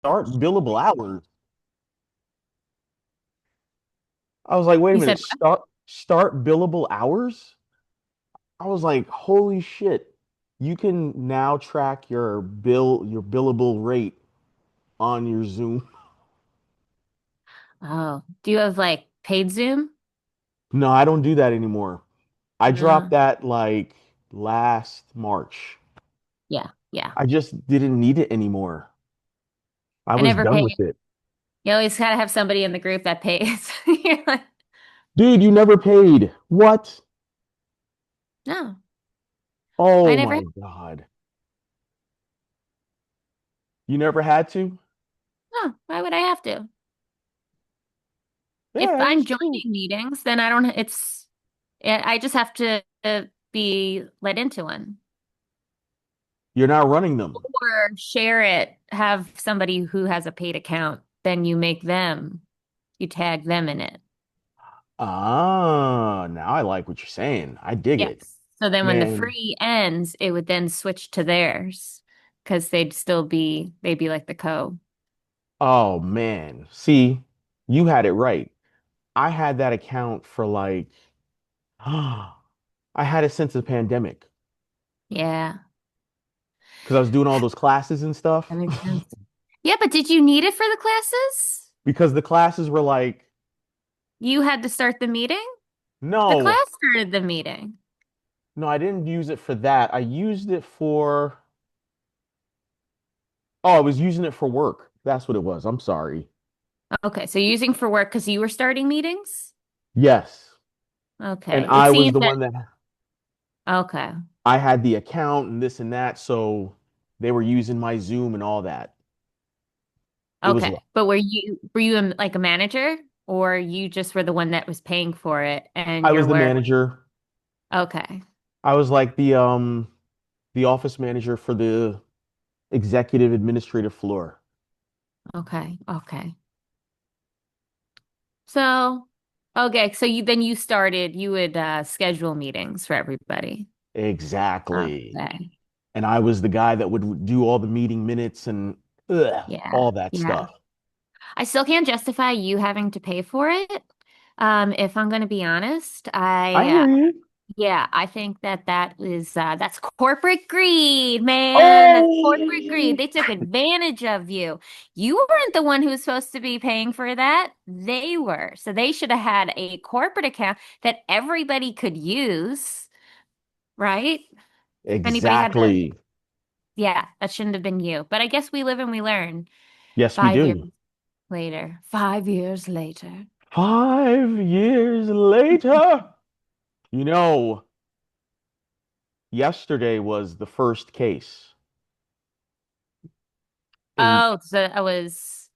start billable hours. I was like, wait a You said minute, start billable hours? I was like, holy shit. You can now track your billable rate on your Zoom. Oh, do you have like paid Zoom? No, I don't do that anymore. I dropped No. that like last March. Yeah, yeah. I just didn't need it anymore. I I was never done paid. with it. You always gotta have somebody in the group that pays. You're like, Dude, you never paid. What? no, I Oh never. my God. You never had to? No, why would I have to? If Yeah, I'm it's joining true. meetings, then I don't. I just have to be let into one You're not running them. or share it. Have somebody who has a paid account. Then you tag them in it. Ah, now I like what you're saying. I dig it. Yes. So then when the Man, free ends, it would then switch to theirs because they'd be like the co. oh man. See, you had it right. I had that account for like, I had it since the pandemic Yeah, because I was doing all those classes and stuff. that makes sense. Yeah, but did you need it for the classes? Because the classes were like, You had to start the meeting? The no, class started the meeting. no, I didn't use it for that. I used it for, oh, I was using it for work. That's what it was. I'm sorry. Okay, so you're using for work because you were starting meetings? Yes. And Okay. It I was seems the that one that okay. I had the account and this and that. So they were using my Zoom and all that. It was, Okay. But were you like a manager or you just were the one that was paying for it and I your was the work? manager. Okay. I was like the office manager for the executive administrative floor. Okay. Okay. So, okay, so you started you would schedule meetings for everybody. Exactly. Okay. And I was the guy that would do all the meeting minutes and Yeah. all that Yeah. stuff. I still can't justify you having to pay for it. If I'm going to be honest, I hear you. yeah, I think that's corporate greed, man. That's corporate greed. Oh, They took advantage of you. You weren't the one who was supposed to be paying for that. They were. So they should have had a corporate account that everybody could use, right? If anybody had to, exactly. yeah, that shouldn't have been you. But I guess we live and we learn. Yes, we 5 years do. later. 5 years later. 5 years later. You know, yesterday was the first case in Oh, so I was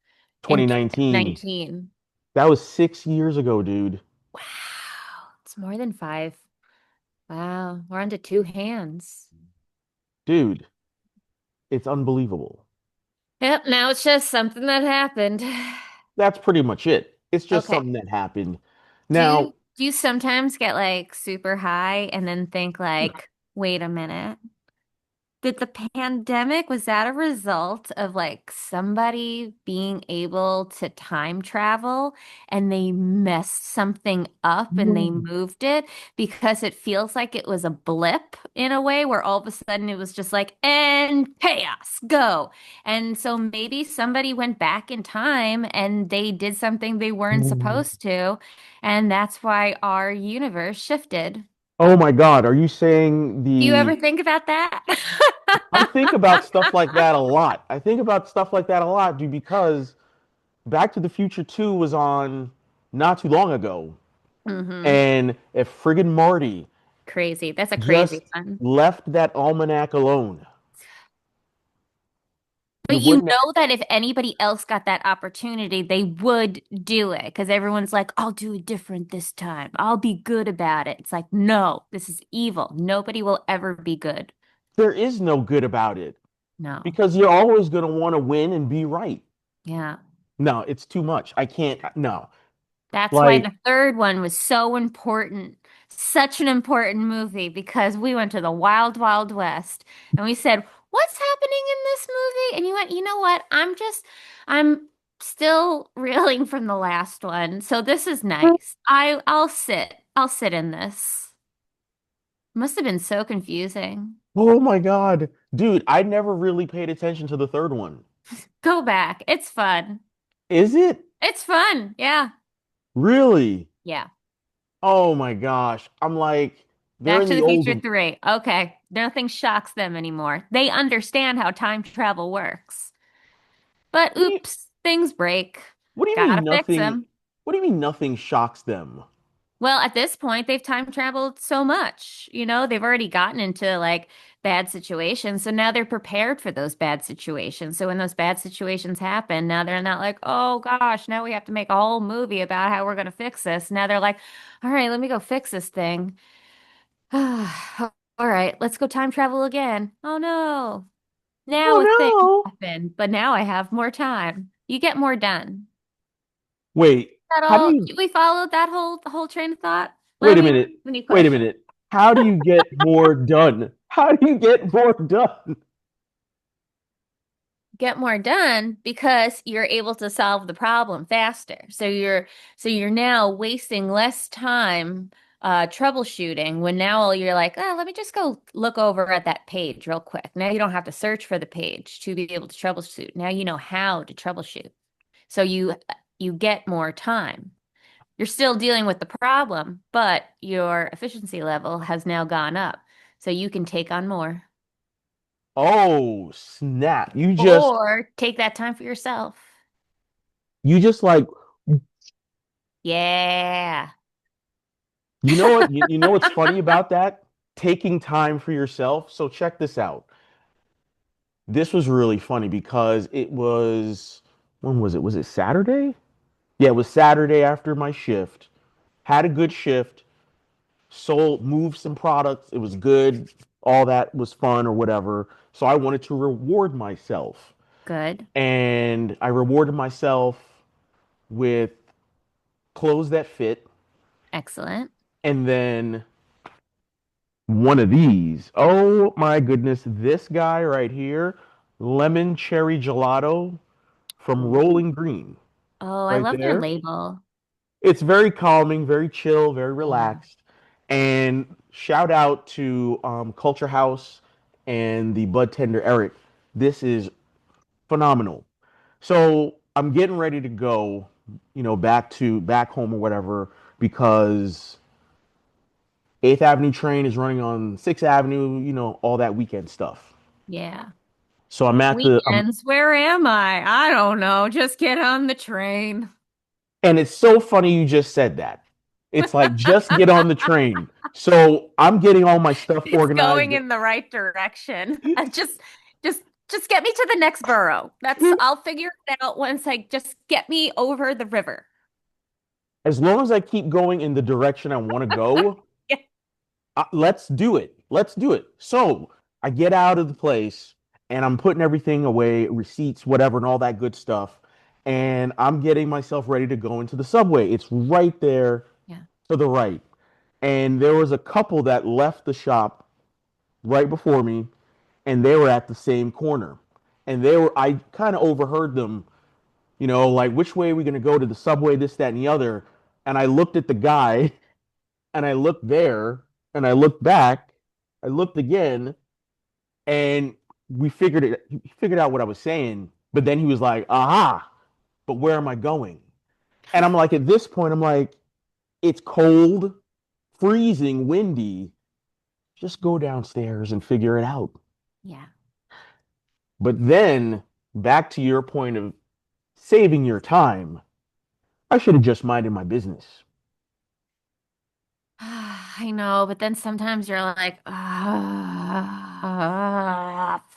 in 2019. 19. That was 6 years ago, dude. Wow, it's more than five. Wow, we're on to two hands. Dude, it's unbelievable. Yep, now it's just something that happened. That's pretty much it. It's just Okay. something that happened. Do Now, you do you sometimes get like super high and then think like, wait a minute. Did the pandemic, was that a result of like somebody being able to time travel and they messed something up and they moved it because it feels like it was a blip in a way where all of a sudden it was just like, and chaos, go. And so maybe somebody went back in time and they did something they weren't supposed to, and that's why our universe shifted. oh my God, are you saying Do you ever the think about that? I think about stuff like that a lot. I think about stuff like that a lot, dude, because Back to the Future 2 was on not too long ago. hmm And if friggin' Marty Crazy. That's a just crazy one. left that almanac alone, it But you wouldn't know that if anybody else got that opportunity, they would do it because everyone's like, I'll do it different this time. I'll be good about it. It's like, no, this is evil. Nobody will ever be good. there is no good about it No. because you're always going to want to win and be right. Yeah. No, it's too much. I can't, no. That's why Like, the third one was so important. Such an important movie because we went to the wild, wild west and we said, what's happening in this movie? And you went, you know what? I'm still reeling from the last one. So this is nice. I'll sit in this. Must have been so confusing. Oh my God. Dude, I never really paid attention to the third one. Go back. It's fun. Is it? It's fun. Yeah. Really? Yeah. Oh my gosh. I'm like, they're Back in to the the Future old. 3. Okay. Nothing shocks them anymore. They understand how time travel works. But What do you, oops, things break. what do you Gotta mean fix nothing? them. What do you mean nothing shocks them? Well, at this point, they've time traveled so much. They've already gotten into like bad situations. So now they're prepared for those bad situations. So when those bad situations happen, now they're not like, oh gosh, now we have to make a whole movie about how we're going to fix this. Now they're like, all right, let me go fix this thing. All right, let's go time travel again. Oh no. Now Oh a thing no. happened, but now I have more time. You get more done. Wait, That how do all, you we followed that whole train of thought? wait Let a me minute. any Wait a question. minute. How do you get more done? How do you get more done? Get more done because you're able to solve the problem faster. So you're now wasting less time troubleshooting when now you're like, oh, let me just go look over at that page real quick. Now you don't have to search for the page to be able to troubleshoot. Now you know how to troubleshoot. So you get more time. You're still dealing with the problem, but your efficiency level has now gone up. So you can take on more Oh, snap. or take that time for yourself. You just like Yeah. you know what you know what's funny about that? Taking time for yourself. So check this out. This was really funny because it was when was it? Was it Saturday? Yeah, it was Saturday after my shift. Had a good shift, sold, moved some products. It was good. All that was fun or whatever. So I wanted to reward myself. Good. And I rewarded myself with clothes that fit. Excellent. And then one of these. Oh my goodness, this guy right here, lemon cherry gelato from Ooh. Rolling Green, Oh, I right love their there. label. It's very calming, very chill, very Yeah. relaxed. And shout out to Culture House and the bud tender Eric. This is phenomenal. So I'm getting ready to go, back home or whatever because 8th Avenue train is running on 6th Avenue, all that weekend stuff. Yeah. So I'm at the Weekends, where am I? I don't know. Just get on the train. and it's so funny you just said that. It's like just get on the train. So I'm getting all my stuff It's organized. going in the right direction. Just, just get me to the next borough. I'll figure it out once I just get me over the river. As long as I keep going in the direction I want to go, Yeah. let's do it. Let's do it. So I get out of the place and I'm putting everything away, receipts, whatever, and all that good stuff. And I'm getting myself ready to go into the subway. It's right there Yeah. to the right. And there was a couple that left the shop right before me, and they were at the same corner. And I kind of overheard them, like, which way are we going to go to the subway, this, that, and the other. And I looked at the guy, and I looked there, and I looked back, I looked again, and he figured out what I was saying. But then he was like, aha, but where am I going? And I'm like, at this point, I'm like, it's cold, freezing, windy. Just go downstairs and figure it out. Yeah. But then back to your point of saving your time, I should have just minded my business. I know, but then sometimes you're like,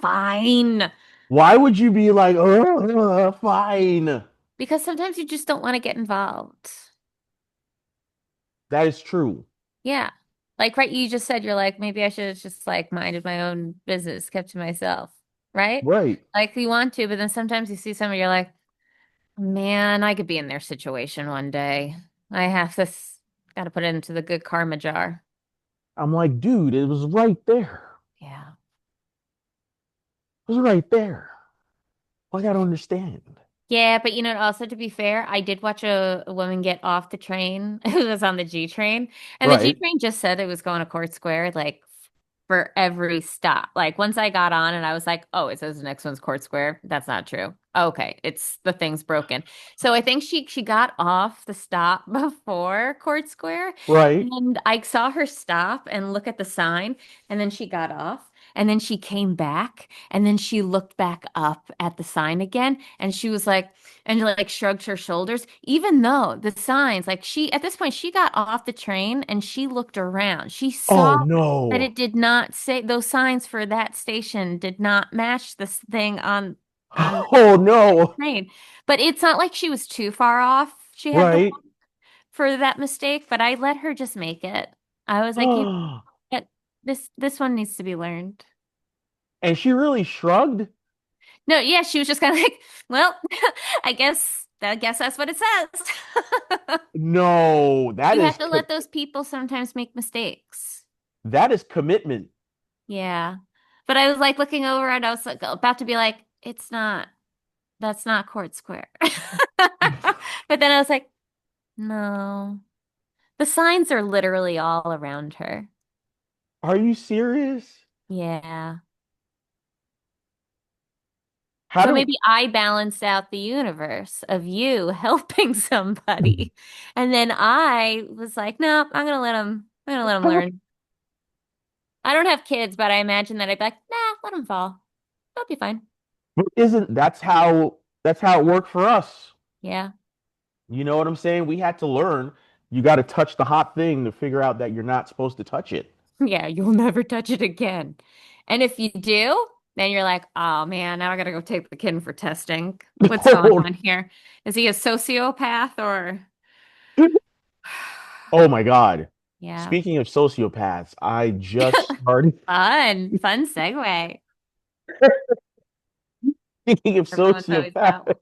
fine. Why would you be like, oh, fine? Because sometimes you just don't want to get involved. That is true. Yeah. Like, right, you just said you're like, maybe I should have just like minded my own business, kept to myself, right? Right. Like you want to, but then sometimes you see somebody, you're like, man, I could be in their situation one day. I have this, got to put it into the good karma jar. I'm like, dude, it was right there. Yeah. It was right there. I gotta understand. Yeah, but also to be fair, I did watch a woman get off the train. It was on the G train, and the G Right, train just said it was going to Court Square, like for every stop. Like once I got on and I was like, oh, it says the next one's Court Square. That's not true. Okay, it's the thing's broken. So I think she got off the stop before Court Square, right. and I saw her stop and look at the sign, and then she got off, and then she came back, and then she looked back up at the sign again, and she was like, and like shrugged her shoulders, even though the signs, like she, at this point, she got off the train and she looked around. She saw Oh that no. it did not say those signs for that station did not match this thing on Oh no. train. But it's not like she was too far off. She had to Right. walk for that mistake, but I let her just make it. I was like, what? This one needs to be learned. And she really shrugged. No, yeah, she was just kind of like, well, I guess that's what it says. No, You have to let those people sometimes make mistakes. that is commitment. Yeah. But I was like looking over and I was like about to be like, that's not Court Square. But then I was like, no. The signs are literally all around her. Are you serious? Yeah. How So do maybe I balanced out the universe of you helping somebody. And then I was like, no, I'm gonna let him learn. I don't have kids, but I imagine that I'd be like, nah, let him fall. That'll be fine. isn't that's how it worked for us. Yeah. You know what I'm saying? We had to learn. You got to touch the hot thing to figure out that you're not supposed to touch it. Yeah, you'll never touch it again. And if you do, then you're like, oh man, now I gotta go take the kid for testing. What's going on here? Is he a sociopath or Oh my God. yeah. Speaking of sociopaths, I just started. Fun segue. Speaking of Everyone's always got sociopaths,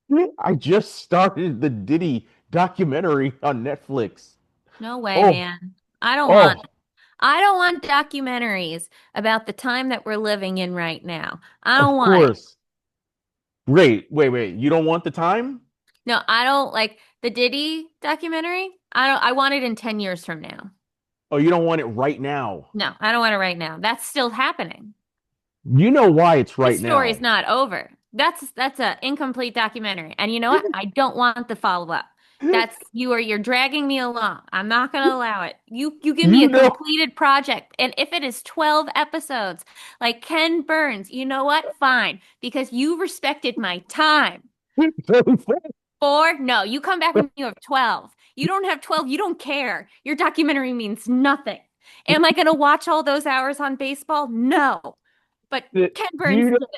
one. I just started the Diddy documentary on Netflix. No way, Oh, man. oh, I don't want documentaries about the time that we're living in right now. I don't of want it. course. Wait. You don't want the time? No, I don't like the Diddy documentary. I want it in 10 years from now. Oh, you don't want it right now. No, I don't want it right now. That's still happening. You know why it's This right story's now. not over. That's a incomplete documentary. And you know what? I don't want the follow-up. You're dragging me along. I'm not gonna allow it. You give me You a know. completed project. And if it is 12 episodes, like Ken Burns, you know what? Fine. Because you respected my time. Four? No, you come back when you have 12. You don't have 12, you don't care. Your documentary means nothing. Am I gonna watch all those hours on baseball? No. But Do Ken Burns you did it.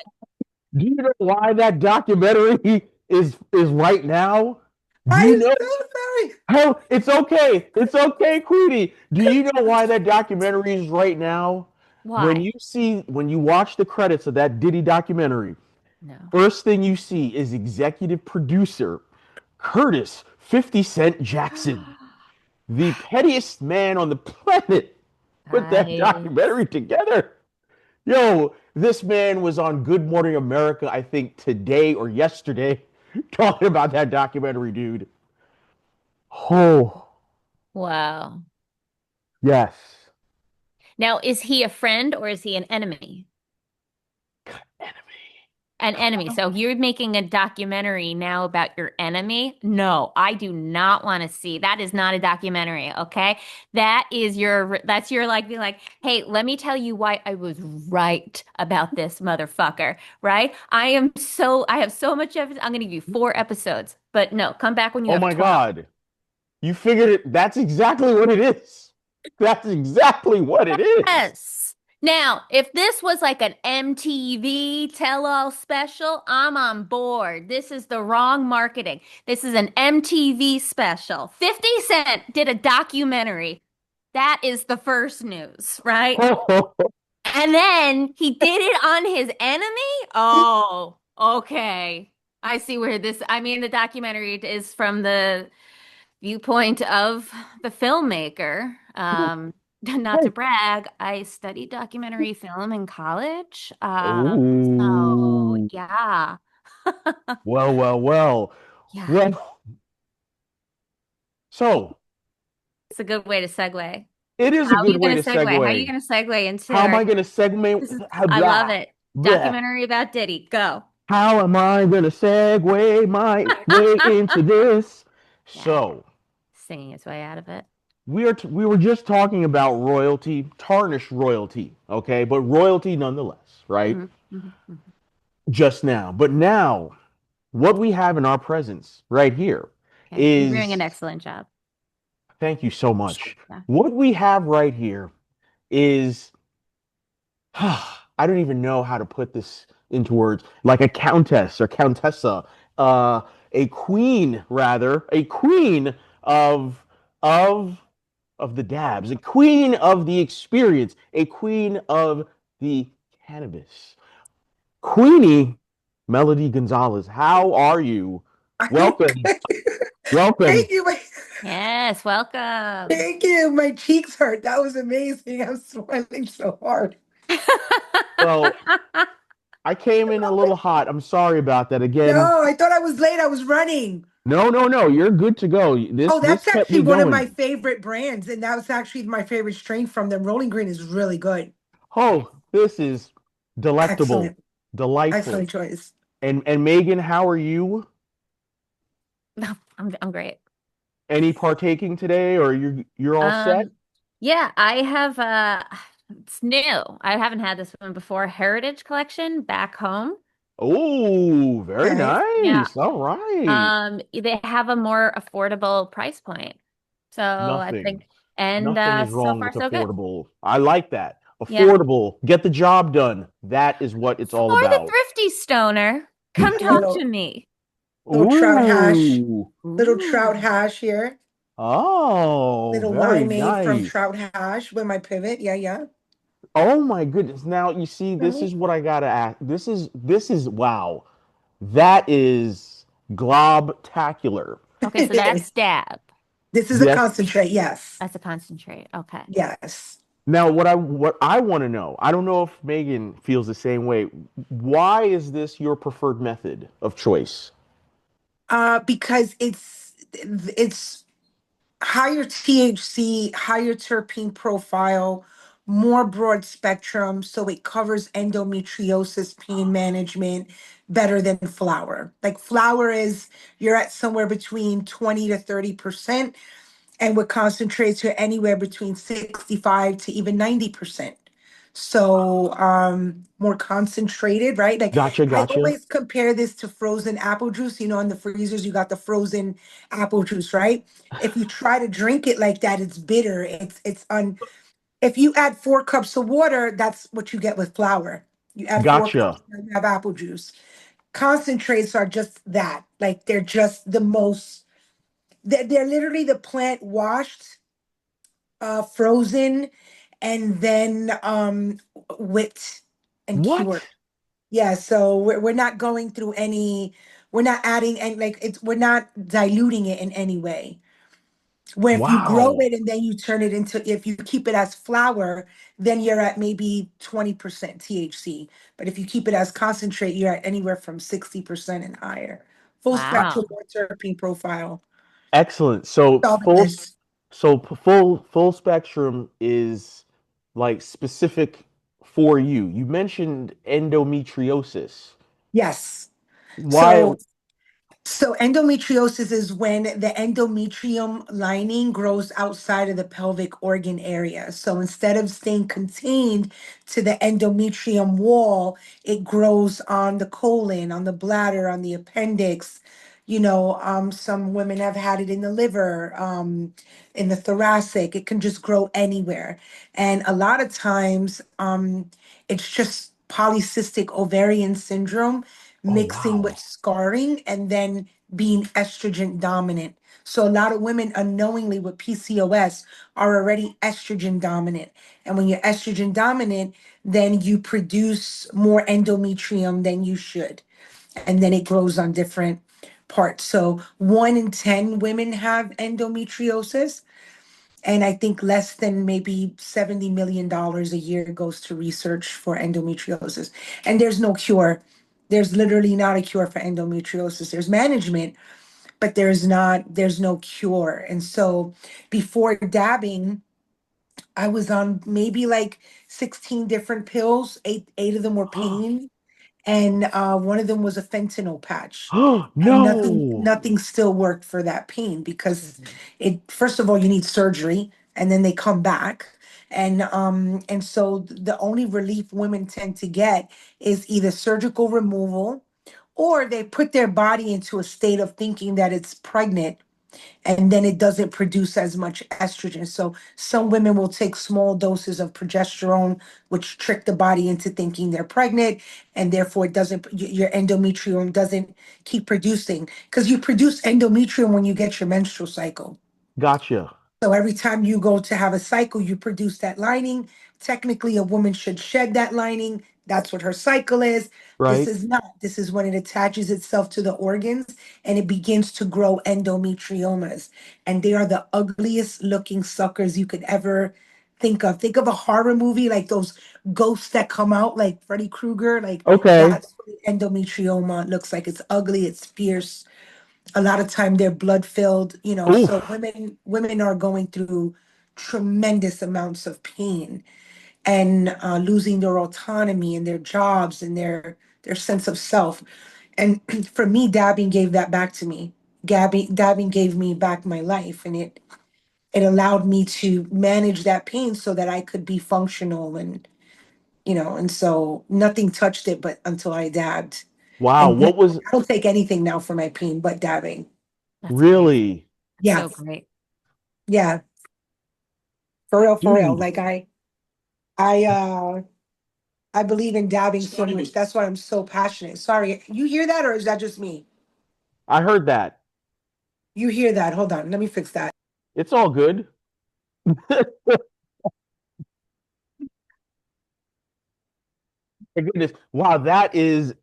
Do you know why that documentary is right now? Do Why you is know it necessary? how it's okay? It's okay, Queenie. Do you know why that documentary is right now? Why? When you watch the credits of that Diddy documentary, No. first thing you see is executive producer Curtis 50 Cent Jackson, the pettiest man on the planet, put that Guys. documentary together. Yo, this man was on Good Morning America, I think today or yesterday, talking about that documentary, dude. Oh, Wow. yes. Now, is he a friend or is he an enemy? Enemy. An enemy. So you're making a documentary now about your enemy? No, I do not want to see. That is not a documentary, okay? That's your like be like, "Hey, let me tell you why I was right about this motherfucker." Right? I have so much evidence. I'm going to give you 4 episodes. But no, come back when you Oh have my 12. God. You figured it. That's exactly what it is. That's exactly what it is. Yes. Now, if this was like an MTV tell-all special, I'm on board. This is the wrong marketing. This is an MTV special. 50 Cent did a documentary. That is the first news, right? And then he did it on his enemy? Oh, okay. I see where I mean, the documentary is from the viewpoint of the filmmaker. Not to Oh, brag, I studied documentary film in college. So oh, yeah. well, well, well. Yeah. Well, so It's a good way to segue. it is How a are good you way going to to segue? How are you segue. going to segue into How am our, I going to segment? this is, I love Blah, it. blah. Documentary about Diddy. Go. How am I going to segue my way into this? Yeah. So, Singing its way out of it. we were just talking about royalty, tarnished royalty, okay? But royalty nonetheless, right? Hmm. Hmm. Hmm. Just now. But now, what we have in our presence right here Okay. You're doing an is, excellent job. thank you so much. Yeah. What we have right here is, I don't even know how to put this into words, like a countess or countessa, uh, a queen rather, a queen of of of the dabs, a queen of the experience, a queen of the cannabis. Queenie Melody Gonzalez, how are you? I'm Welcome, okay. welcome. Thank you. Yes. Welcome. Thank you. My cheeks hurt. That was amazing. I'm smiling so hard. Well, I came in a little hot. I'm sorry about that again. No, I thought I was late. I was running. No, no, no. You're good to go. This Oh, this that's kept actually me one of my going. favorite brands, and that was actually my favorite strain from them. Rolling Green is really good. Oh, this is delectable, Excellent. delightful. Excellent choice. And Megan, how are you? No, I'm great. Any partaking today, or you're all set? Um, yeah, I have it's new. I haven't had this one before. Heritage Collection back home. Oh, very Okay. Yeah. nice. All right. They have a more affordable price point. So I Nothing. think, and Nothing is so wrong far with so good. affordable. I like that. Yeah. Affordable. Get the job done. That is what it's For all the about. thrifty stoner, come A talk to little me. little trout hash. Ooh. Little trout Ooh. hash here. Oh, Little very limeade from nice. trout hash with my pivot. Yeah, yeah. Oh my goodness. Now you see, this Right. is what I gotta ask. This is wow. That is globtacular. Okay, so It that's is. dab. This is a Yes. concentrate. Yes. That's a concentrate. Okay. Yes. Now what I want to know, I don't know if Megan feels the same way. Why is this your preferred method of choice? Because it's higher THC, higher terpene profile, more broad spectrum, so it covers endometriosis pain management better than flower. Like flower is you're at somewhere between 20 to 30%, and with concentrates you're anywhere between 65 to even 90%. So more concentrated, right? Like Gotcha, I gotcha. always compare this to frozen apple juice. You know, in the freezers you got the frozen apple juice, right? If you try to drink it like that, it's bitter. It's if you add 4 cups of water, that's what you get with flour. You add 4 cups, Gotcha. now you have apple juice. Concentrates are just that. Like they're just the most they're literally the plant washed, frozen, and then whipped and cured. What? Yeah, so we're not going through any, we're not adding, and like it's, we're not diluting it in any way. Where if you grow Wow. it and then you turn it into, if you keep it as flour, then you're at maybe 20% THC. But if you keep it as concentrate, you're at anywhere from 60% and higher. Full spectrum Wow. terpene profile. Excellent. So Solventless. full spectrum is like specific for you. You mentioned endometriosis. Yes. Why? So endometriosis is when the endometrium lining grows outside of the pelvic organ area. So instead of staying contained to the endometrium wall, it grows on the colon, on the bladder, on the appendix. Some women have had it in the liver, in the thoracic. It can just grow anywhere. And a lot of times, it's just polycystic ovarian syndrome Oh mixing with wow. scarring and then being estrogen dominant. So a lot of women unknowingly with PCOS are already estrogen dominant. And when you're estrogen dominant, then you produce more endometrium than you should. And then it grows on different parts. So 1 in 10 women have endometriosis. And I think less than maybe $70 million a year goes to research for endometriosis. And there's no cure. There's literally not a cure for endometriosis. There's management, but there's no cure. And so before dabbing, I was on maybe like 16 different pills. Eight of them were pain, and one of them was a fentanyl patch. And No. nothing still worked for that pain because it, first of all, you need surgery and then they come back. And so the only relief women tend to get is either surgical removal, or they put their body into a state of thinking that it's pregnant, and then it doesn't produce as much estrogen. So some women will take small doses of progesterone, which trick the body into thinking they're pregnant, and therefore it doesn't, your endometrium doesn't keep producing, because you produce endometrium when you get your menstrual cycle. Gotcha. So every time you go to have a cycle, you produce that lining. Technically, a woman should shed that lining. That's what her cycle is. This Right? is not. This is when it attaches itself to the organs and it begins to grow endometriomas. And they are the ugliest looking suckers you could ever think of. Think of a horror movie like those ghosts that come out like Freddy Krueger. Like Okay. that's what endometrioma looks like. It's ugly, it's fierce. A lot of time they're blood filled, so Oof. women are going through tremendous amounts of pain, and losing their autonomy and their jobs and their sense of self. And for me, dabbing gave that back to me. Dabbing gave me back my life, and it allowed me to manage that pain so that I could be functional, and so nothing touched it but until I dabbed. Wow. And now What was I don't take anything now for my pain but dabbing. That's amazing. really, That's Yeah, so great. yeah, for real, for real. dude? Like I, I believe in dabbing so much. That's why I'm so passionate. Sorry, you hear that, or is that just me? I heard that. You hear that? Hold on, let me fix that. It's all good. My goodness. Wow, that is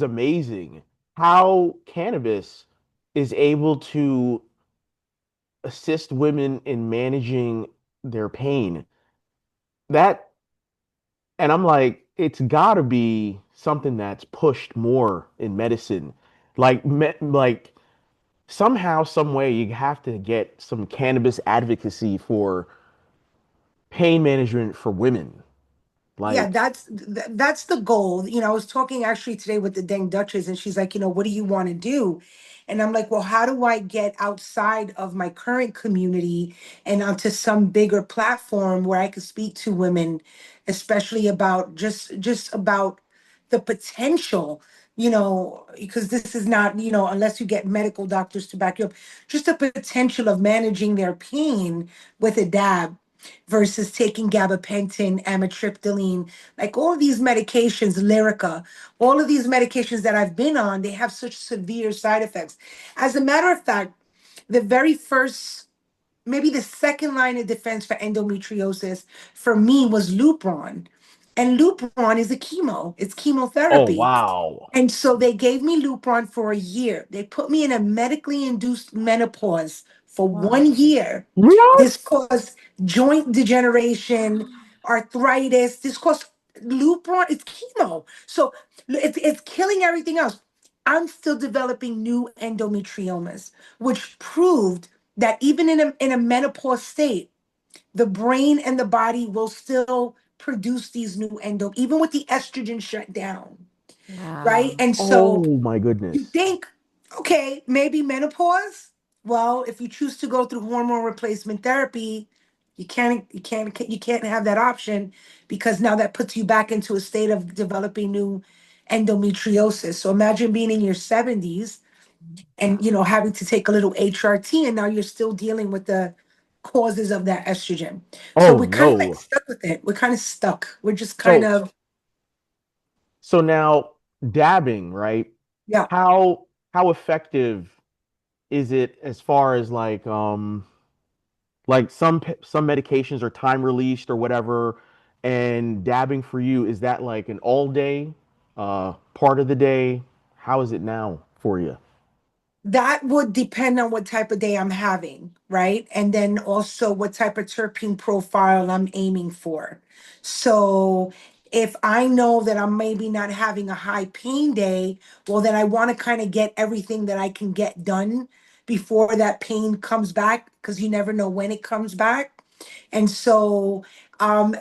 amazing. How cannabis is able to assist women in managing their pain. That and I'm like, it's got to be something that's pushed more in medicine. Like somehow, some way, you have to get some cannabis advocacy for pain management for women. Yeah, Like, that's the goal. I was talking actually today with the Dang Duchess, and she's like, what do you want to do? And I'm like, well, how do I get outside of my current community and onto some bigger platform where I could speak to women, especially about just about the potential, because this is not, unless you get medical doctors to back you up, just the potential of managing their pain with a dab versus taking gabapentin, amitriptyline, like all of these medications, Lyrica, all of these medications that I've been on, they have such severe side effects. As a matter of fact, the very first, maybe the second line of defense for endometriosis for me was Lupron. And Lupron is a chemo, it's oh chemotherapy. wow. And so they gave me Lupron for a year. They put me in a medically induced menopause for Wow. 1 year. What? This caused joint degeneration, arthritis. This caused Lupron. It's chemo. So it's killing everything else. I'm still developing new endometriomas, which proved that even in a menopause state, the brain and the body will still produce these new even with the estrogen shut down, right? Wow. And so Oh my you goodness. think, okay, maybe menopause. Well, if you choose to go through hormone replacement therapy, you can't have that option, because now that puts you back into a state of developing new endometriosis. So imagine being in your 70s and having to take a little HRT, and now you're still dealing with the causes of that estrogen. So Oh we're kind of like no. stuck with it. We're kind of stuck. We're just kind So of, so now dabbing, right? yeah. How effective is it as far as like some medications are time released or whatever, and dabbing for you, is that like an all day part of the day? How is it now for you? That would depend on what type of day I'm having, right? And then also what type of terpene profile I'm aiming for. So if I know that I'm maybe not having a high pain day, well, then I want to kind of get everything that I can get done before that pain comes back, because you never know when it comes back. And so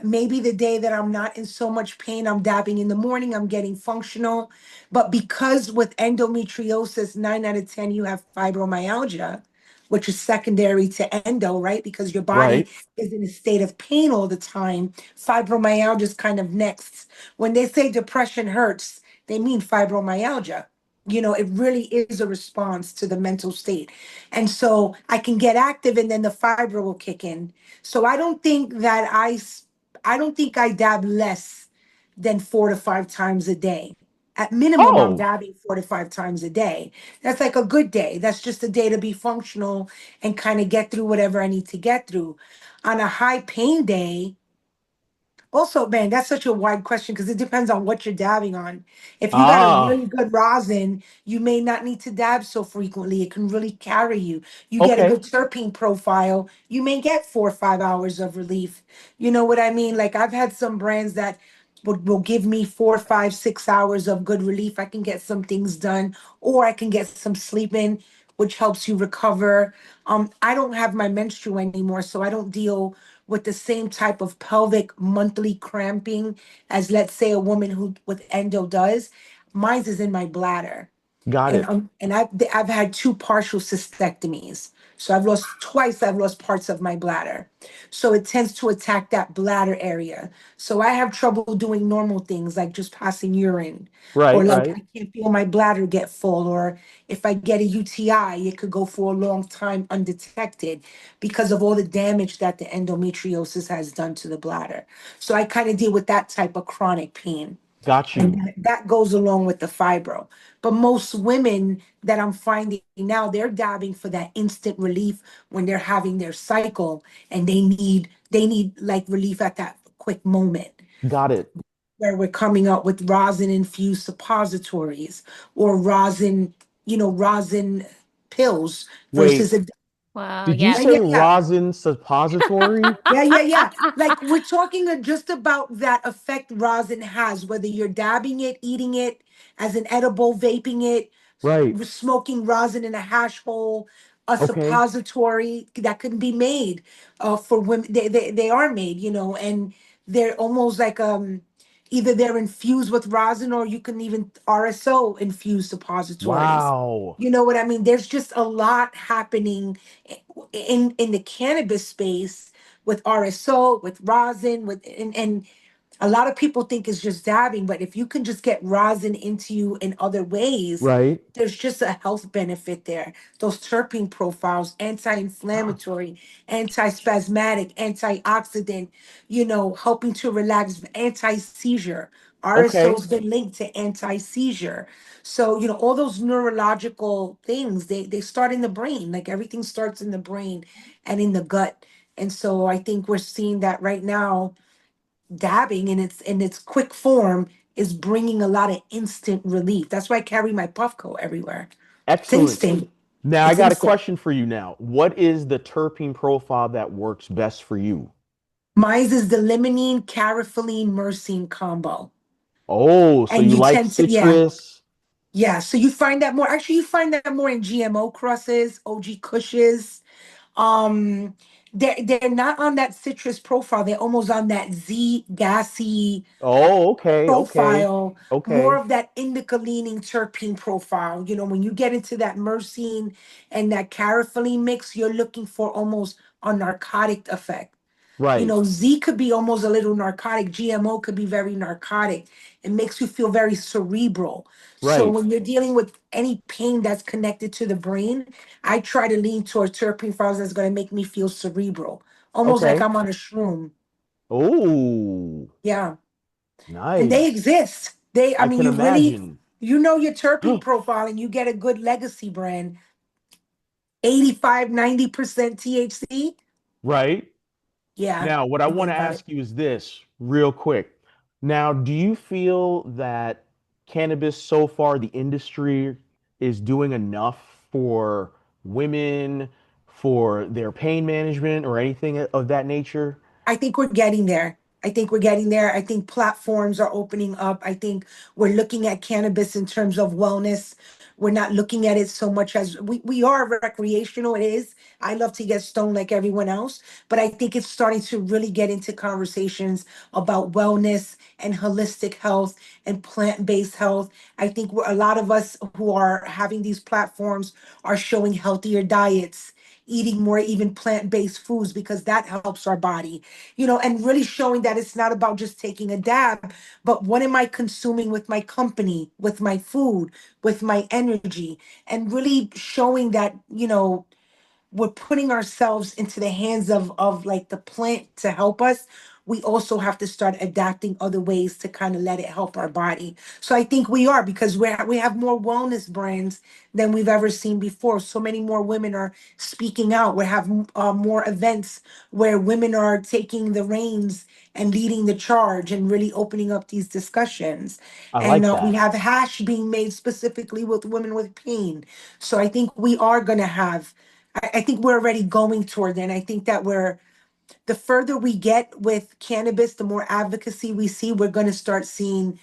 maybe the day that I'm not in so much pain, I'm dabbing in the morning, I'm getting functional. But because with endometriosis, 9 out of 10, you have fibromyalgia, which is secondary to endo, right? Because your body Right. is in a state of pain all the time. Fibromyalgia is kind of next. When they say depression hurts, they mean fibromyalgia. It really is a response to the mental state. And so I can get active and then the fibro will kick in. So I don't think I dab less than 4 to 5 times a day. At minimum, I'm Oh, dabbing 4 to 5 times a day. That's like a good day. That's just a day to be functional and kind of get through whatever I need to get through. On a high pain day, also, man, that's such a wide question because it depends on what you're dabbing on. If you got a ah, really good rosin, you may not need to dab so frequently. It can really carry you. You get a okay. good terpene profile, you may get 4 or 5 hours of relief. You know what I mean? Like I've had some brands that will give me 4, 5, 6 hours of good relief. I can get some things done, or I can get some sleep in, which helps you recover. I don't have my menstrual anymore, so I don't deal with the same type of pelvic monthly cramping as, let's say, a woman who with endo does. Mine's is in my bladder, Got and it. I've had two partial cystectomies. So I've lost twice. I've lost parts of my bladder. So it tends to attack that bladder area. So I have trouble doing normal things like just passing urine, or Right, like right. I can't feel my bladder get full, or if I get a UTI, it could go for a long time undetected because of all the damage that the endometriosis has done to the bladder. So I kind of deal with that type of chronic pain. Got And you. that goes along with the fibro. But most women that I'm finding now, they're dabbing for that instant relief when they're having their cycle, and they need like relief at that quick moment, Got it. where we're coming up with rosin infused suppositories, or rosin pills versus Wait, a. Wow, did you yeah. Yeah, say yeah, yeah. rosin suppository? Yeah, yeah, yeah. Like we're talking just about that effect rosin has, whether you're dabbing it, eating it as an edible, vaping it, Right. smoking rosin in a hash hole, a Okay. suppository that can be made for women. They are made, and they're almost like either they're infused with rosin, or you can even RSO infused suppositories. Wow. You know what I mean? There's just a lot happening in the cannabis space with RSO, with rosin, and a lot of people think it's just dabbing, but if you can just get rosin into you in other ways, Right. there's just a health benefit there. Those terpene profiles, anti-inflammatory, anti-spasmodic, antioxidant, helping to relax, anti-seizure. Okay. RSO's been linked to anti-seizure. So, all those neurological things, they start in the brain. Like everything starts in the brain and in the gut. And so I think we're seeing that right now. Dabbing in its quick form is bringing a lot of instant relief. That's why I carry my Puffco everywhere. It's Excellent. instant. Now I It's got a instant. question for you now. What is the terpene profile that works best for you? Mine is the limonene, carafilene, myrcene combo. Oh, so And you you like tend to, yeah, citrus? yeah. So you find that more, actually, you find that more in GMO crosses, OG Kushes. Um, they're not on that citrus profile. They're almost on that Z gassy Oh, okay, okay, profile, more okay. of that indica leaning terpene profile. When you get into that myrcene and that carafilene mix, you're looking for almost a narcotic effect. Right, Z could be almost a little narcotic. GMO could be very narcotic. It makes you feel very cerebral. So right. when you're dealing with any pain that's connected to the brain, I try to lean towards terpene files that's going to make me feel cerebral, almost like Okay. I'm on a shroom. Oh, Yeah. And they nice. exist. I I mean, can imagine. you know your terpene profile and you get a good legacy brand, 85, 90% THC. Right. Yeah, Now, what I want forget to about it. ask you is this real quick. Now, do you feel that cannabis so far, the industry is doing enough for women, for their pain management or anything of that nature? I think we're getting there. I think we're getting there. I think platforms are opening up. I think we're looking at cannabis in terms of wellness. We're not looking at it so much as we are recreational. It is. I love to get stoned like everyone else, but I think it's starting to really get into conversations about wellness and holistic health and plant-based health. I think a lot of us who are having these platforms are showing healthier diets, eating more even plant-based foods because that helps our body, and really showing that it's not about just taking a dab, but what am I consuming with my company, with my food, with my energy, and really showing that, we're putting ourselves into the hands of like the plant to help us. We also have to start adapting other ways to kind of let it help our body. So I think we are, because we have more wellness brands than we've ever seen before. So many more women are speaking out. We have more events where women are taking the reins and leading the charge and really opening up these discussions. I And like we that. have hash being made specifically with women with pain. So I think we are going to have, I think we're already going toward that. And I think that the further we get with cannabis, the more advocacy we see, we're going to start seeing,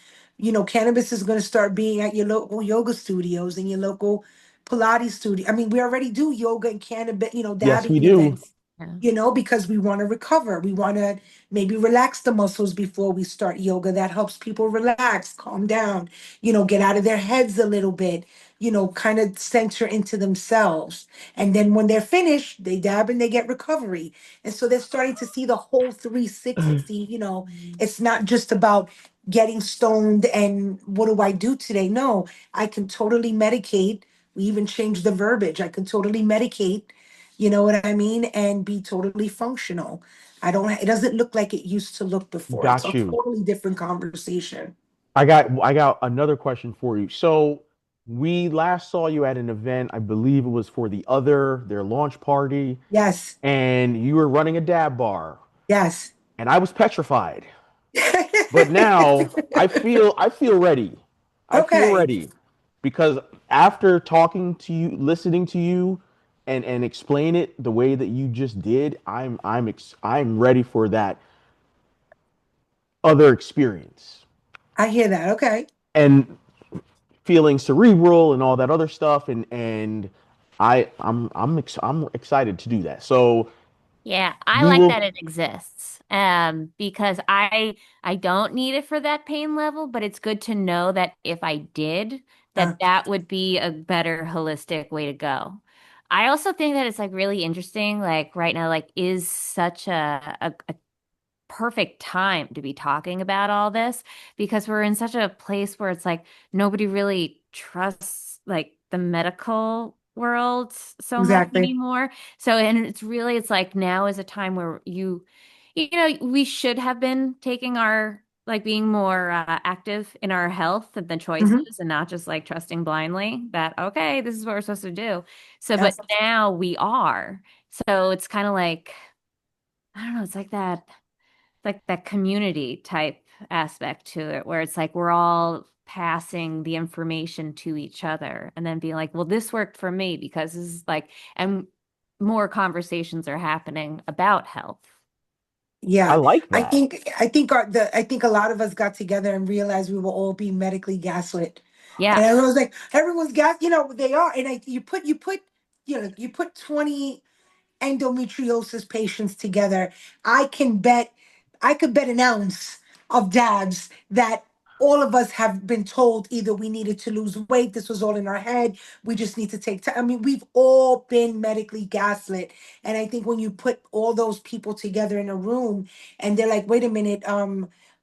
cannabis is going to start being at your local yoga studios and your local Pilates studio. I mean, we already do yoga and cannabis, Yes, we dabbing do. events, Yeah. because we want to recover. We want to maybe relax the muscles before we start yoga. That helps people relax, calm down, get out of their heads a little bit, kind of center into themselves. And then when they're finished, they dab and they get recovery. And so they're starting to see the whole 360. It's not just about getting stoned and what do I do today? No, I can totally medicate. We even changed the verbiage. I can totally medicate, you know what I mean? And be totally functional. It doesn't look like it used to look before. It's Got a you. totally different conversation. I got another question for you. So we last saw you at an event, I believe it was for their launch party, Yes, and you were running a dab bar, yes. and I was petrified. But now I feel ready. I feel Okay. ready because after talking to you, listening to you, and explain it the way that you just did, I'm ready for that other experience. I hear that. Okay. And feeling cerebral and all that other stuff, and I'm excited to do that. So Yeah, I we like that will. it exists. Because I don't need it for that pain level, but it's good to know that if I did, Uh, that would be a better holistic way to go. I also think that it's like really interesting, like right now, like is such a perfect time to be talking about all this because we're in such a place where it's like nobody really trusts like the medical world so much exactly. anymore. So, and it's like now is a time where we should have been taking our like being more active in our health and the Hmm. choices and not just like trusting blindly that, okay, this is what we're supposed to do. So, but Yes. now we are. So it's kind of like, I don't know, like that community type aspect to it where it's like we're all passing the information to each other and then being like, well, this worked for me because this is like, and more conversations are happening about health. I Yeah, like I that. think I think a lot of us got together and realized we were all being medically gaslit, and Yeah. everyone was like, everyone's gas, they are, and you put 20 endometriosis patients together. I can bet, I could bet an ounce of dabs that all of us have been told either we needed to lose weight, this was all in our head, we just need to take time. I mean, we've all been medically gaslit. And I think when you put all those people together in a room and they're like, wait a minute,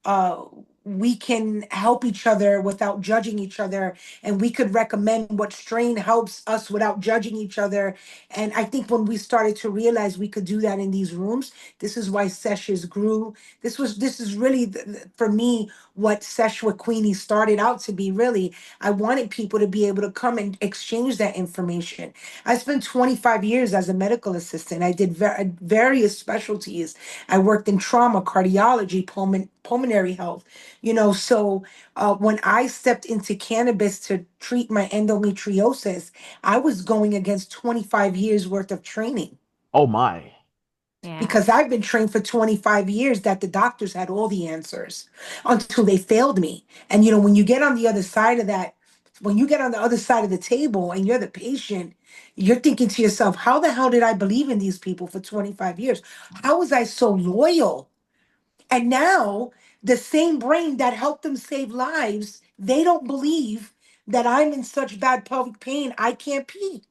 uh, we can help each other without judging each other, and we could recommend what strain helps us without judging each other. And I think when we started to realize we could do that in these rooms, this is why sessions grew. This is really for me what Sesh with Queenie started out to be. Really, I wanted people to be able to come and exchange that information. I spent 25 years as a medical assistant. I did various specialties. I worked in trauma, cardiology, pulmonary health. So when I stepped into cannabis to treat my endometriosis, I was going against 25 years worth of training Oh my. Yeah. because I've been trained for 25 years that the doctors had all the answers until they failed me. And when you get on the other side of that, when you get on the other side of the table and you're the patient, you're thinking to yourself, how the hell did I believe in these people for 25 years? How was I so loyal? And now the same brain that helped them save lives, they don't believe that I'm in such bad pelvic pain, I can't pee.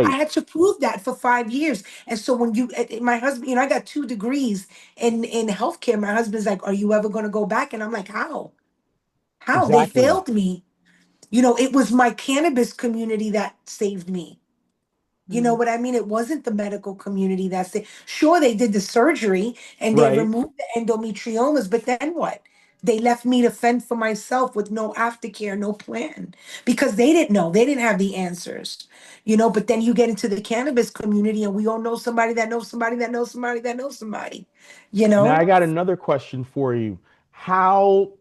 I Right. had to prove that for 5 years. And so when my husband, I got 2 degrees in healthcare. My husband's like, "Are you ever going to go back?" And I'm like, "How? How? They Exactly. failed me. It was my cannabis community that saved me. You know Mm. what I mean? It wasn't the medical community that said, sure, they did the surgery and they Right. removed the endometriomas, but then what? They left me to fend for myself with no aftercare, no plan, because they didn't know. They didn't have the answers, But then you get into the cannabis community and we all know somebody that knows somebody that knows somebody that knows somebody, you Now I know? got another question for you. How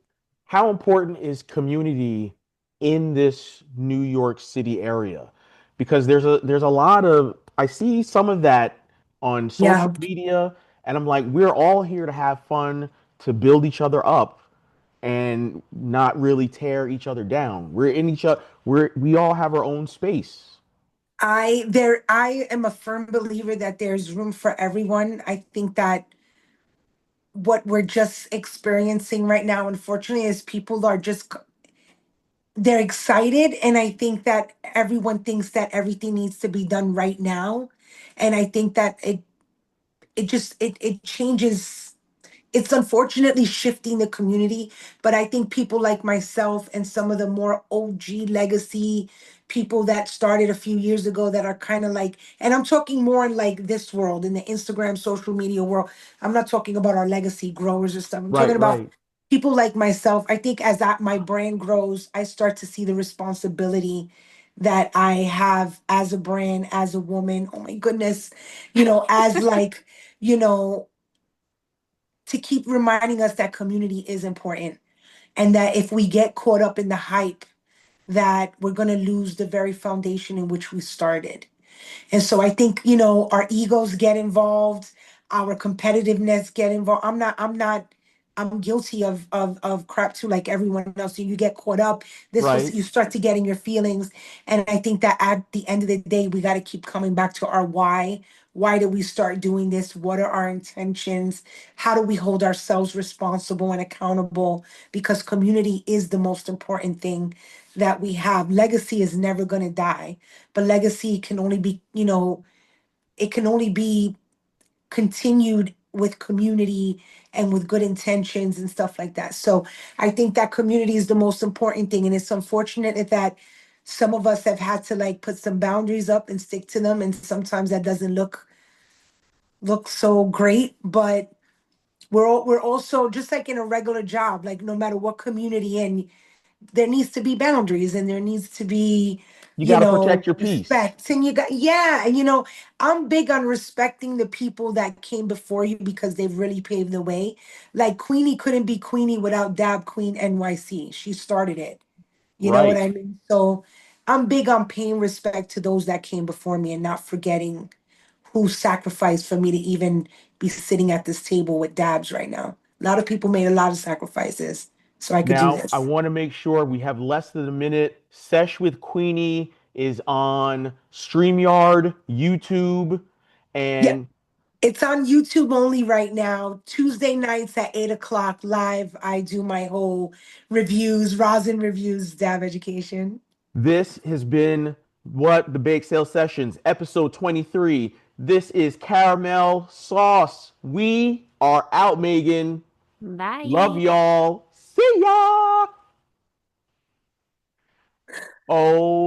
how important is community in this New York City area? Because there's a lot of I see some of that on social Yeah. media, and I'm like, we're all here to have fun, to build each other up and not really tear each other down. We're in each other, we all have our own space. I am a firm believer that there's room for everyone. I think that what we're just experiencing right now, unfortunately, is people are just they're excited, and I think that everyone thinks that everything needs to be done right now, and I think that it changes. It's unfortunately shifting the community, but I think people like myself and some of the more OG legacy people that started a few years ago that are kind of like, and I'm talking more in like this world, in the Instagram social media world. I'm not talking about our legacy growers or stuff. I'm Right, talking about right. people like myself. I think as my brand grows, I start to see the responsibility that I have as a brand, as a woman. Oh my goodness, as like, you know, to keep reminding us that community is important and that if we get caught up in the hype, that we're going to lose the very foundation in which we started. And so I think, our egos get involved, our competitiveness get involved. I'm guilty of crap too, like everyone else. So you get caught up. Right. You start to get in your feelings. And I think that at the end of the day, we got to keep coming back to our why. Why did we start doing this? What are our intentions? How do we hold ourselves responsible and accountable? Because community is the most important thing that we have. Legacy is never going to die, but legacy can only be, it can only be continued with community and with good intentions and stuff like that. So I think that community is the most important thing. And it's unfortunate that some of us have had to like put some boundaries up and stick to them. And sometimes that doesn't look so great. But we're also just like in a regular job, like no matter what community in, there needs to be boundaries and there needs to be You got to protect your peace. respect. And yeah, and I'm big on respecting the people that came before you because they've really paved the way. Like Queenie couldn't be Queenie without Dab Queen NYC. She started it. You know what Right. I mean? So I'm big on paying respect to those that came before me and not forgetting who sacrificed for me to even be sitting at this table with Dabs right now. A lot of people made a lot of sacrifices so I could do Now, I this. want to make sure we have less than a minute. Sesh with Queenie is on StreamYard, YouTube, Yeah, and it's on YouTube only right now. Tuesday nights at 8 o'clock live. I do my whole reviews, rosin reviews, Dab Education. this has been what the Bake Sale Sessions, episode 23. This is Caramel Sauce. We are out, Megan. Love Bye. y'all. See ya. Oh.